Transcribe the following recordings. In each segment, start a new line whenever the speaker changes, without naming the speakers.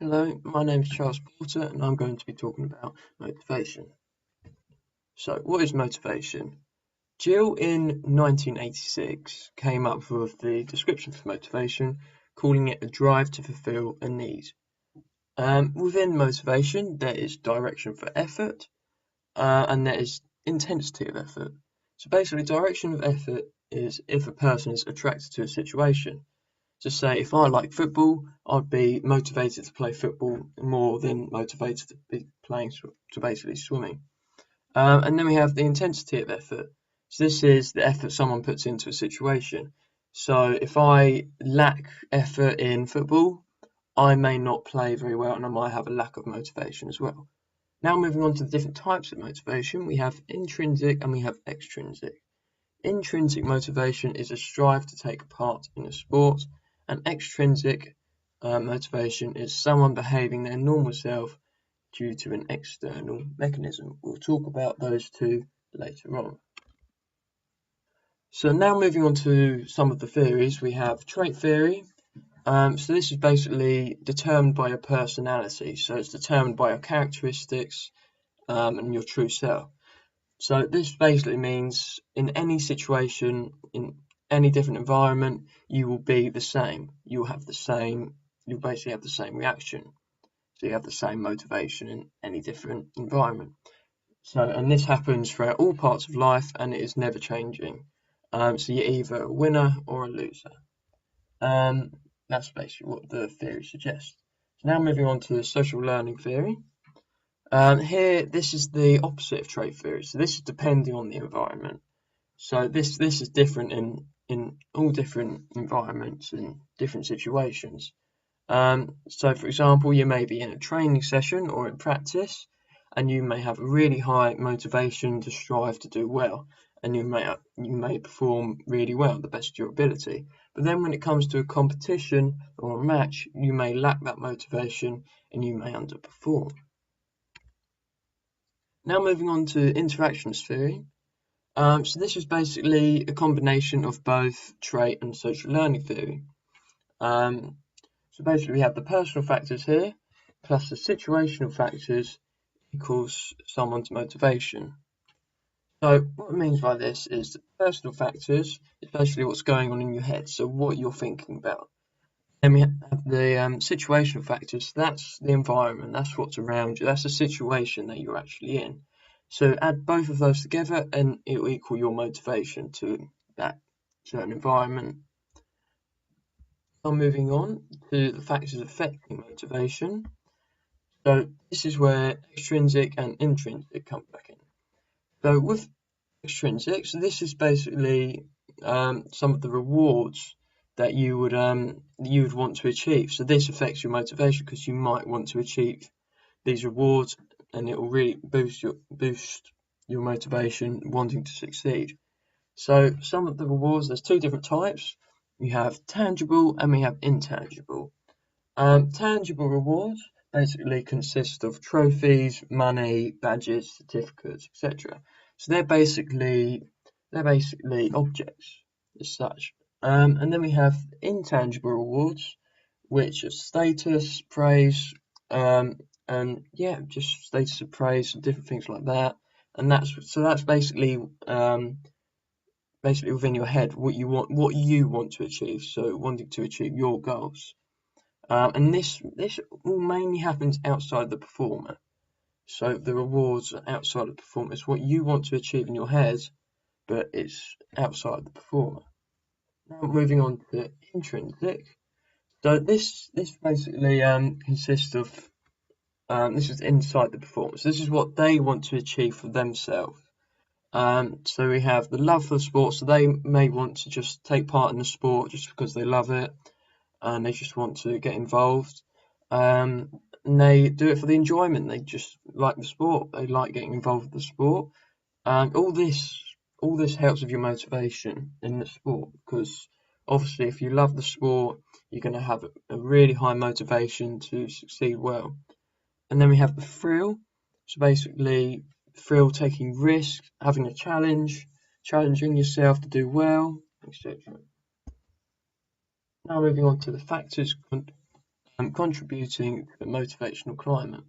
Hello, my name is Charles Porter and I'm going to be talking about motivation. So, what is motivation? Jill in 1986 came up with the description for motivation, calling it a drive to fulfill a need. Within motivation, there is direction for effort and there is intensity of effort. So, basically, direction of effort is if a person is attracted to a situation. To say if I like football, I'd be motivated to play football more than motivated to be playing to basically swimming. And then we have the intensity of effort. So this is the effort someone puts into a situation. So if I lack effort in football, I may not play very well and I might have a lack of motivation as well. Now moving on to the different types of motivation, we have intrinsic and we have extrinsic. Intrinsic motivation is a strive to take part in a sport, and extrinsic motivation is someone behaving their normal self due to an external mechanism. We'll talk about those two later on. So now moving on to some of the theories, we have trait theory. So this is basically determined by your personality. So it's determined by your characteristics and your true self. So this basically means in any situation, in any different environment, you will be the same. You'll basically have the same reaction. So you have the same motivation in any different environment. So, and this happens throughout all parts of life and it is never changing. So you're either a winner or a loser. Um, that's basically what the theory suggests. So now moving on to social learning theory. Here, this is the opposite of trait theory. So this is depending on the environment. So this is different in all different environments and different situations. So for example, you may be in a training session or in practice, and you may have a really high motivation to strive to do well, and you may perform really well, the best of your ability. But then when it comes to a competition or a match, you may lack that motivation and you may underperform. Now moving on to interactions theory. So this is basically a combination of both trait and social learning theory. So basically we have the personal factors here, plus the situational factors equals someone's motivation. So what it means by this is the personal factors is basically what's going on in your head, so what you're thinking about. Then we have the situational factors, that's the environment, that's what's around you, that's the situation that you're actually in. So add both of those together and it will equal your motivation to that certain environment. Now moving on to the factors affecting motivation. So this is where extrinsic and intrinsic come back in. So with extrinsic, so this is basically some of the rewards that you would want to achieve. So this affects your motivation because you might want to achieve these rewards, and it will really boost your motivation wanting to succeed. So some of the rewards, there's two different types. We have tangible and we have intangible. Tangible rewards basically consist of trophies, money, badges, certificates, etc. So they're basically objects as such. And then we have intangible rewards, which are status, praise, and yeah, just status of praise and different things like that. And that's basically within your head what you want to achieve. So wanting to achieve your goals. And this all mainly happens outside the performer. So the rewards are outside of the performer. It's what you want to achieve in your head, but it's outside the performer. Now moving on to intrinsic. So this basically consists of this is inside the performer. So this is what they want to achieve for themselves. So we have the love for the sport. So they may want to just take part in the sport just because they love it and they just want to get involved. And they do it for the enjoyment. They just like the sport. They like getting involved with the sport. And all this helps with your motivation in the sport because obviously if you love the sport, you're going to have a really high motivation to succeed well. And then we have the thrill. So basically, thrill taking risks, having a challenge, challenging yourself to do well, etc. Now moving on to the factors contributing to the motivational climate.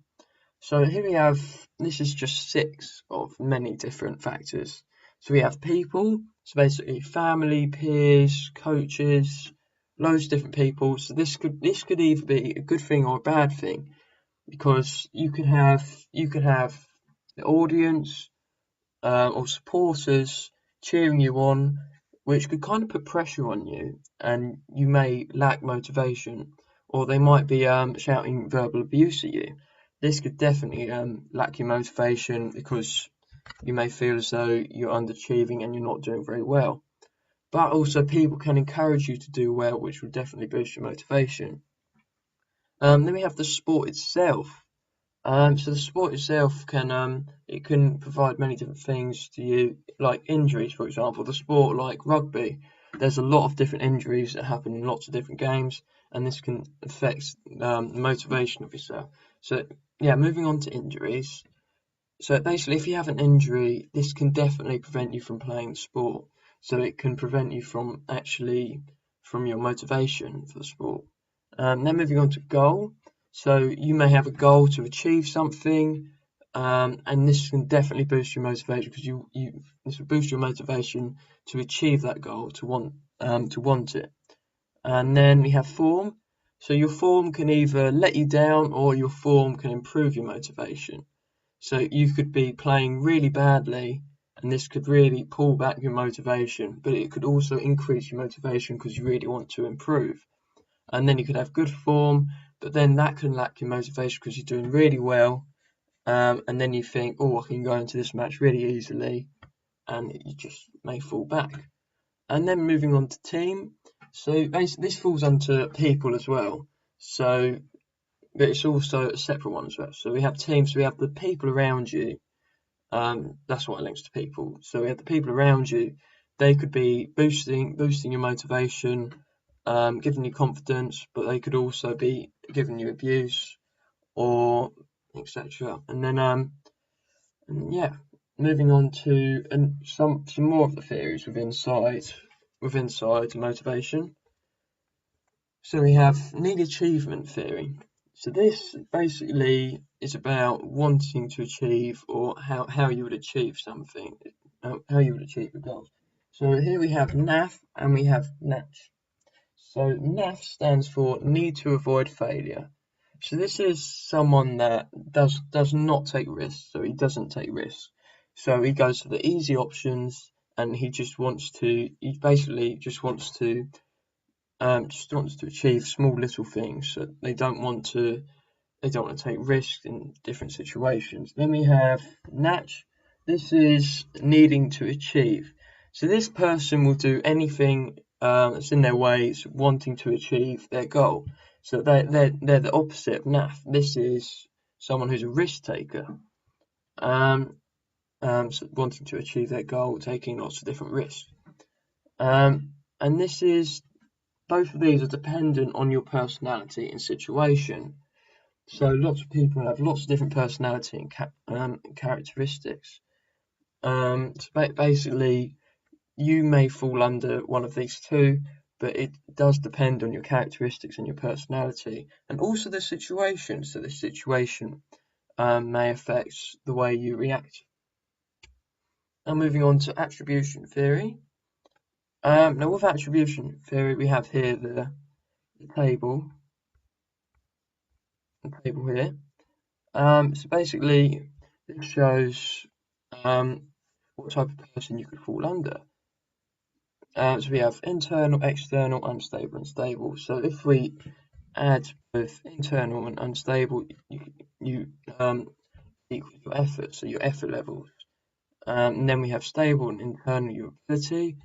So here we have, this is just 6 of many different factors. So we have people, so basically family, peers, coaches, loads of different people. So this could either be a good thing or a bad thing, because you could have the audience or supporters cheering you on, which could kind of put pressure on you, and you may lack motivation, or they might be shouting verbal abuse at you. This could definitely lack your motivation, because you may feel as though you're underachieving and you're not doing very well. But also people can encourage you to do well, which will definitely boost your motivation. Then we have the sport itself. So the sport itself can provide many different things to you, like injuries, for example. The sport like rugby, there's a lot of different injuries that happen in lots of different games, and this can affect the motivation of yourself. So yeah, moving on to injuries. So basically, if you have an injury, this can definitely prevent you from playing the sport. So it can prevent you from your motivation for the sport. Then moving on to goal. So you may have a goal to achieve something, and this can definitely boost your motivation, because this will boost your motivation to achieve that goal, to want it. And then we have form. So your form can either let you down, or your form can improve your motivation. So you could be playing really badly, and this could really pull back your motivation, but it could also increase your motivation because you really want to improve. And then you could have good form, but then that can lack your motivation because you're doing really well, and then you think, oh, I can go into this match really easily, and you just may fall back. And then moving on to team. So basically this falls under people as well. So, but it's also a separate one as well. So we have teams, so we have the people around you. That's what it links to people. So we have the people around you. They could be boosting your motivation, giving you confidence, but they could also be giving you abuse, or etc. And then yeah, moving on to some more of the theories within motivation. So we have need achievement theory. So this basically is about wanting to achieve, or how you would achieve something, how you would achieve your goals. So here we have NAF and we have NATCH. So NAF stands for need to avoid failure. So this is someone that does not take risks. So he doesn't take risks. So he goes for the easy options, and he basically just wants to achieve small little things. So they don't want to take risks in different situations. Then we have NATCH. This is needing to achieve. So this person will do anything that's in their way, wanting to achieve their goal. So they're the opposite of NAF. This is someone who's a risk taker, so wanting to achieve their goal, taking lots of different risks. And both of these are dependent on your personality and situation. So lots of people have lots of different personality and characteristics. So basically, you may fall under one of these two, but it does depend on your characteristics and your personality, and also the situation. So the situation may affect the way you react. Now moving on to attribution theory. Now with attribution theory, we have here the table here. So basically, this shows what type of person you could fall under. So we have internal, external, unstable, and stable. So if we add both internal and unstable, you equal your effort, so your effort levels. And then we have stable and internal, your ability.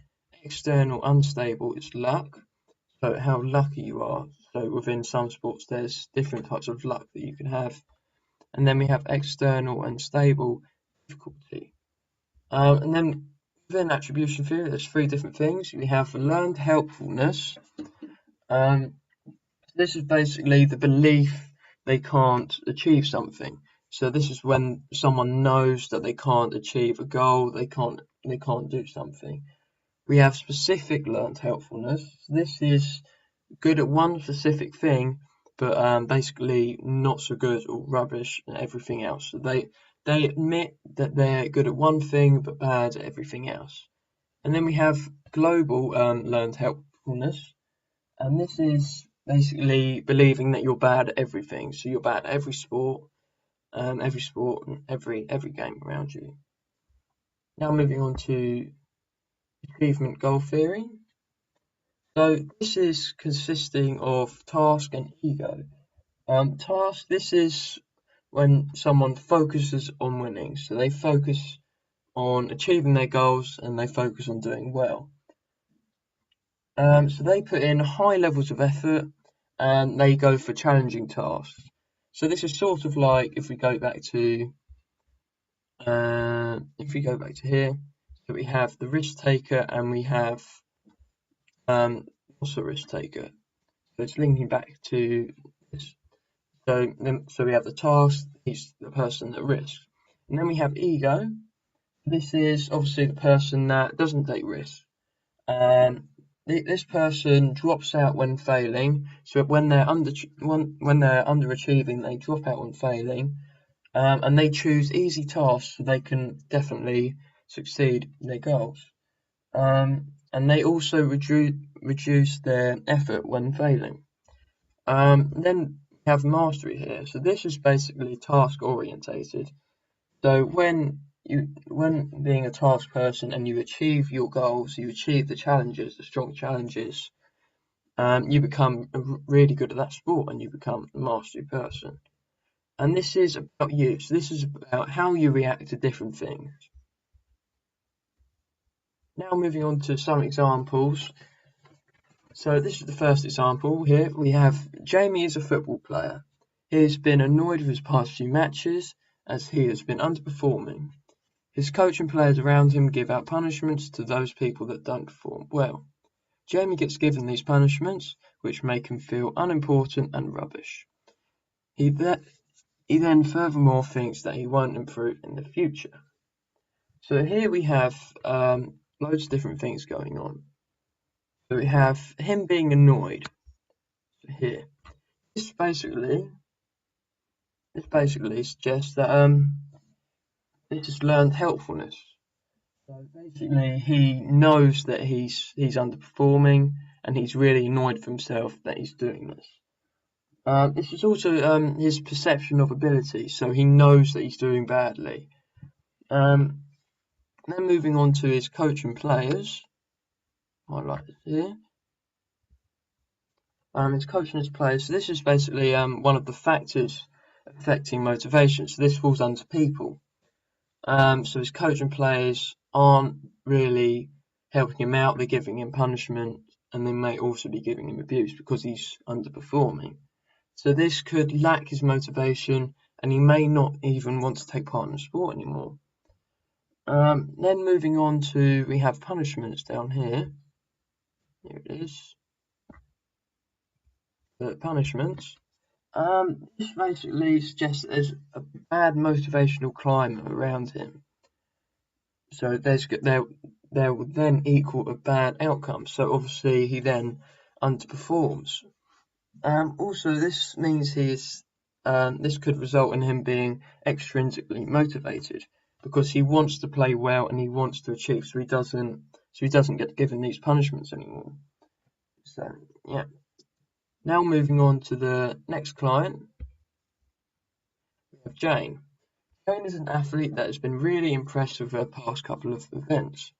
External, unstable, it's luck, so how lucky you are. So within some sports, there's different types of luck that you can have. And then we have external and stable difficulty. And then within attribution theory, there's 3 different things. We have learned helpfulness. This is basically the belief they can't achieve something. So this is when someone knows that they can't achieve a goal, they can't do something. We have specific learned helpfulness. This is good at one specific thing, but basically not so good or rubbish at everything else. So they admit that they're good at one thing but bad at everything else. And then we have global learned helpfulness, and this is basically believing that you're bad at everything. So you're bad at every sport, and every game around you. Now moving on to achievement goal theory. So this is consisting of task and ego. Task, this is when someone focuses on winning. So they focus on achieving their goals and they focus on doing well. So they put in high levels of effort and they go for challenging tasks. So this is sort of like if we go back to here, so we have the risk taker and we have also risk taker. So it's linking back to this. So we have the task, he's the person that risks. And then we have ego. This is obviously the person that doesn't take risks. This person drops out when failing. So when they're underachieving, they drop out when failing, and they choose easy tasks so they can definitely succeed in their goals. And they also reduce their effort when failing. Then we have mastery here. So this is basically task orientated. So when being a task person and you achieve your goals, you achieve the challenges, the strong challenges, you become really good at that sport and you become a mastery person. And this is about you. So this is about how you react to different things. Now moving on to some examples. So this is the first example. Here we have Jamie is a football player. He has been annoyed with his past few matches as he has been underperforming. His coach and players around him give out punishments to those people that don't perform well. Jamie gets given these punishments, which make him feel unimportant and rubbish. He then furthermore thinks that he won't improve in the future. So here we have loads of different things going on. So we have him being annoyed here. This basically suggests that this is learned helpfulness. So basically he knows that he's underperforming and he's really annoyed with himself that he's doing this. This is also his perception of ability, so he knows that he's doing badly. Then moving on to his coach and players, highlighted here. His coach and his players. So this is basically one of the factors affecting motivation. So this falls under people. So his coach and players aren't really helping him out. They're giving him punishment, and they may also be giving him abuse because he's underperforming. So this could lack his motivation, and he may not even want to take part in the sport anymore. Then moving on to, we have punishments down here. Here it is. The punishments. This basically suggests that there's a bad motivational climate around him. So there will then equal a bad outcome. So obviously he then underperforms. Also, this means this could result in him being extrinsically motivated because he wants to play well and he wants to achieve, so he doesn't get given these punishments anymore. So yeah. Now moving on to the next client, we have Jane. Jane is an athlete that has been really impressed with her past couple of events.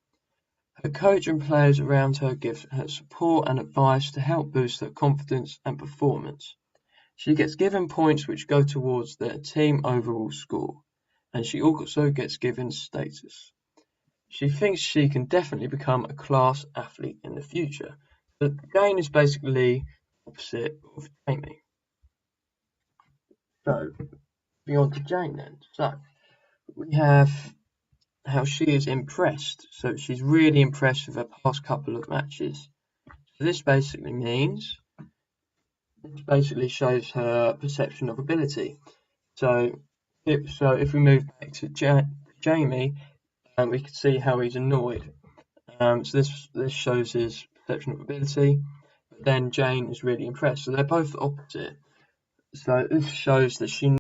Her coach and players around her give her support and advice to help boost her confidence and performance. She gets given points which go towards their team overall score, and she also gets given status. She thinks she can definitely become a class athlete in the future. But Jane is basically the opposite of Jamie. So, moving on to Jane then. So, we have how she is impressed. So she's really impressed with her past couple of matches. So this basically shows her perception of ability. So if we move back to Jamie, we can see how he's annoyed. So this shows his perception of ability. But then Jane is really impressed. So they're both opposite. So this shows that she